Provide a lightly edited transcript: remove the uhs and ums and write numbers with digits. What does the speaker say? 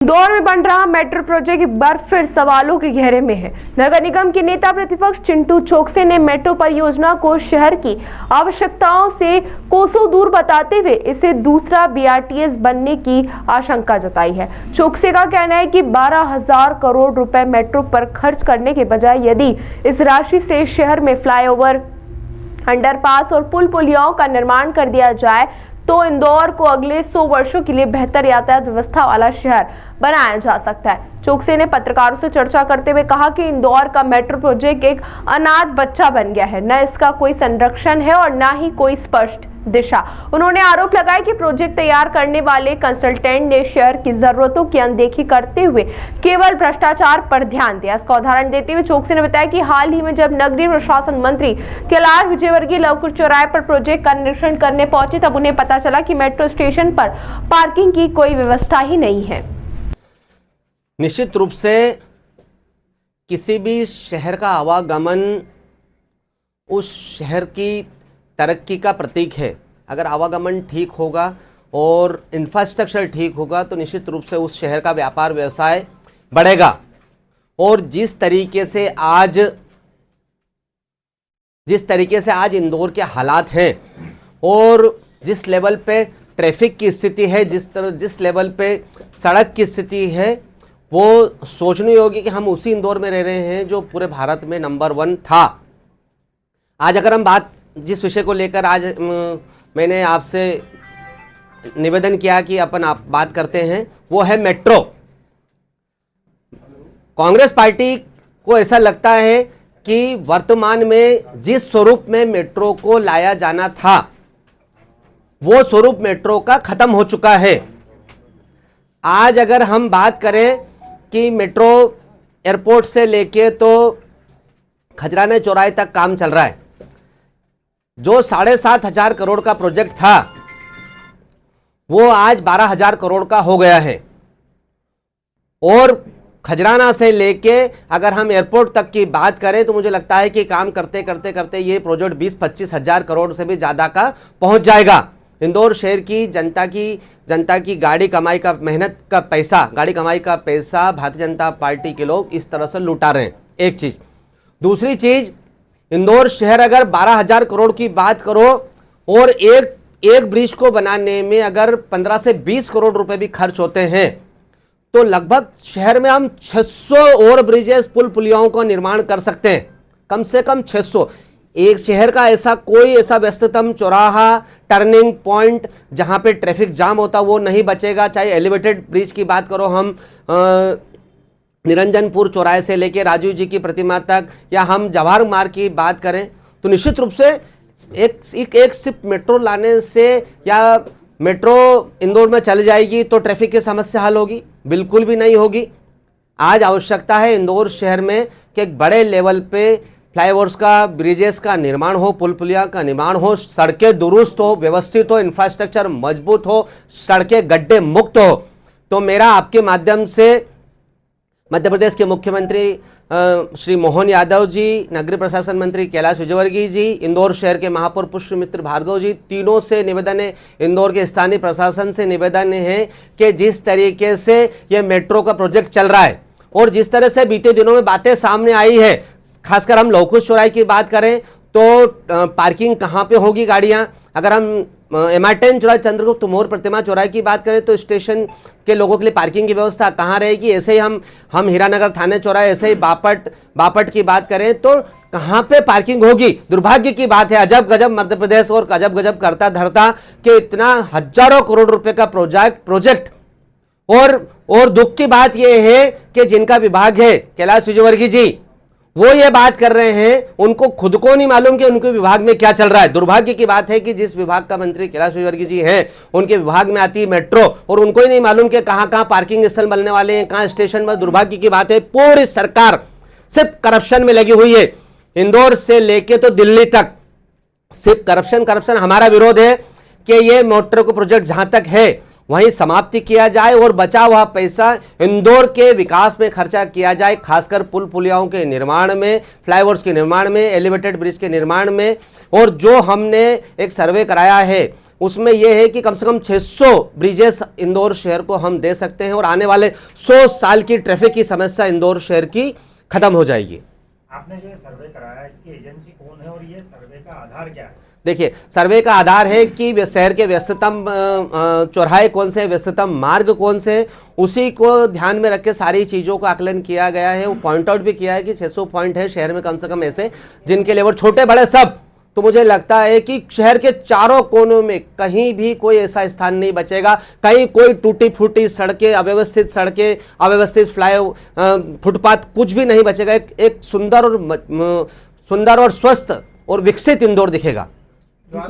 इंदौर में बन रहा मेट्रो प्रोजेक्ट एक बार फिर सवालों के घेरे में है। नगर निगम के नेता प्रतिपक्ष चिंटू चोकसे ने मेट्रो परियोजना को शहर की आवश्यकताओं से कोसों दूर बताते हुए इसे दूसरा बीआरटीएस बनने की आशंका जताई है। चोकसे का कहना है कि 12,000 करोड़ रुपए मेट्रो पर खर्च करने के बजाय यदि इस राशि से शहर में फ्लाईओवर, अंडरपास और पुल पुलियाओं का निर्माण कर दिया जाए तो इंदौर को अगले 100 वर्षों के लिए बेहतर यातायात व्यवस्था वाला शहर बनाया जा सकता है। चोकसे ने पत्रकारों से चर्चा करते हुए कहा कि इंदौर का मेट्रो प्रोजेक्ट एक अनाथ बच्चा बन गया है, न इसका कोई संरक्षण है और न ही कोई स्पष्ट दिशा। उन्होंने आरोप लगाया कि प्रोजेक्ट तैयार करने वाले कंसल्टेंट ने शहर की जरूरतों की अनदेखी करते हुए केवल भ्रष्टाचार पर ध्यान दिया। इसका उदाहरण देते हुए चोकसे ने बताया कि हाल ही में जब नगरीय प्रशासन मंत्री कैलाश विजयवर्गीय लवकुश चौराहे पर प्रोजेक्ट का निरीक्षण करने पहुंचे तब उन्हें पता चला कि मेट्रो स्टेशन पर पार्किंग की कोई व्यवस्था ही नहीं है। निश्चित रूप से किसी भी शहर का आवागमन उस शहर की तरक्की का प्रतीक है। अगर आवागमन ठीक होगा और इंफ्रास्ट्रक्चर ठीक होगा तो निश्चित रूप से उस शहर का व्यापार व्यवसाय बढ़ेगा। और जिस तरीके से आज इंदौर के हालात हैं और जिस लेवल पे ट्रैफिक की स्थिति है, जिस लेवल पे सड़क की स्थिति है, वो सोचने योग्य कि हम उसी इंदौर में रह रहे हैं जो पूरे भारत में नंबर 1 था। आज अगर हम जिस विषय को लेकर आज मैंने आपसे निवेदन किया कि आप बात करते हैं, वो है मेट्रो। कांग्रेस पार्टी को ऐसा लगता है कि वर्तमान में जिस स्वरूप में मेट्रो को लाया जाना था वो स्वरूप मेट्रो का खत्म हो चुका है। आज अगर हम बात करें कि मेट्रो एयरपोर्ट से लेके तो खजराना चौराहे तक काम चल रहा है। जो 7,500 करोड़ का प्रोजेक्ट था वो आज 12,000 करोड़ का हो गया है। और खजराना से लेके अगर हम एयरपोर्ट तक की बात करें तो मुझे लगता है कि काम करते करते करते ये प्रोजेक्ट 20-25 हजार करोड़ से भी ज़्यादा का पहुंच जाएगा। इंदौर शहर की जनता की गाड़ी कमाई का गाड़ी कमाई का पैसा भारतीय जनता पार्टी के लोग इस तरह से लुटा रहे हैं। एक चीज़। दूसरी चीज़, इंदौर शहर अगर 12,000 करोड़ की बात करो और एक ब्रिज को बनाने में अगर 15 से 20 करोड़ रुपए भी खर्च होते हैं तो लगभग शहर में हम 600 और ब्रिजेस पुल पुलियाओं का निर्माण कर सकते हैं। कम से कम 600। एक शहर का कोई ऐसा व्यस्ततम चौराहा, टर्निंग पॉइंट जहां पे ट्रैफिक जाम होता वो नहीं बचेगा। चाहे एलिवेटेड ब्रिज की बात करो, हम निरंजनपुर चौराहे से लेके राजीव जी की प्रतिमा तक, या हम जवाहर मार्ग की बात करें तो निश्चित रूप से एक सिर्फ मेट्रो लाने से या मेट्रो इंदौर में चल जाएगी तो ट्रैफिक की समस्या हल होगी? बिल्कुल भी नहीं होगी। आज आवश्यकता है इंदौर शहर में कि एक बड़े लेवल पे फ्लाईओवर्स का, ब्रिजेस का निर्माण हो, पुल पुलिया का निर्माण हो, सड़कें दुरुस्त हो, व्यवस्थित हो, इंफ्रास्ट्रक्चर मजबूत हो, सड़कें गड्ढे मुक्त हो। तो मेरा आपके माध्यम से मध्य प्रदेश के मुख्यमंत्री श्री मोहन यादव जी, नगरीय प्रशासन मंत्री कैलाश विजयवर्गीय जी, इंदौर शहर के महापौर पुष्पमित्र भार्गव जी, तीनों से निवेदन है, इंदौर के स्थानीय प्रशासन से निवेदन है कि जिस तरीके से ये मेट्रो का प्रोजेक्ट चल रहा है और जिस तरह से बीते दिनों में बातें सामने आई है, खासकर हम लवकुश चौराहे की बात करें तो पार्किंग कहाँ पे होगी गाड़ियाँ। अगर हम MR10 चौराहे, चंद्रगुप्त मौर्य प्रतिमा चौराहे की बात करें तो स्टेशन के लोगों के लिए पार्किंग की व्यवस्था कहाँ रहेगी। ऐसे ही हम हीरानगर थाने चौराहे, ऐसे ही बापट की बात करें तो कहाँ पे पार्किंग होगी। दुर्भाग्य की बात है, अजब गजब मध्य प्रदेश और अजब गजब करता धरता कि इतना हजारों करोड़ रुपए का प्रोजेक्ट और दुख की बात यह है कि जिनका विभाग है कैलाश विजयवर्गीय जी, वो ये बात कर रहे हैं, उनको खुद को नहीं मालूम कि उनके विभाग में क्या चल रहा है। दुर्भाग्य की बात है कि जिस विभाग का मंत्री कैलाश विजयवर्गीय जी हैं, उनके विभाग में आती है मेट्रो और उनको ही नहीं मालूम कि कहां पार्किंग स्थल बनने वाले हैं, कहां स्टेशन में। दुर्भाग्य की बात है, पूरी सरकार सिर्फ करप्शन में लगी हुई है। इंदौर से लेके तो दिल्ली तक सिर्फ करप्शन। हमारा विरोध है कि ये मेट्रो का प्रोजेक्ट जहां तक है वहीं समाप्ति किया जाए और बचा हुआ पैसा इंदौर के विकास में खर्चा किया जाए, खासकर पुल पुलियाओं के निर्माण में, फ्लाईओवर्स के निर्माण में, एलिवेटेड ब्रिज के निर्माण में। और जो हमने एक सर्वे कराया है उसमें यह है कि कम से कम 600 ब्रिजेस इंदौर शहर को हम दे सकते हैं और आने वाले 100 साल की ट्रैफिक की समस्या इंदौर शहर की खत्म हो जाएगी। आपने जो ये सर्वे कराया इसकी एजेंसी कौन है और ये सर्वे का आधार क्या है? देखिए, सर्वे का आधार है कि शहर के व्यस्ततम चौराहे कौन से, व्यस्ततम मार्ग कौन से, उसी को ध्यान में रख के सारी चीज़ों का आकलन किया गया है। वो पॉइंट आउट भी किया है कि 600 पॉइंट है शहर में कम से कम ऐसे जिनके लेवल छोटे बड़े सब। तो मुझे लगता है कि शहर के चारों कोनों में कहीं भी कोई ऐसा स्थान नहीं बचेगा, कहीं कोई टूटी फूटी सड़कें, अव्यवस्थित फुटपाथ कुछ भी नहीं बचेगा। एक सुंदर और स्वस्थ और विकसित इंदौर दिखेगा।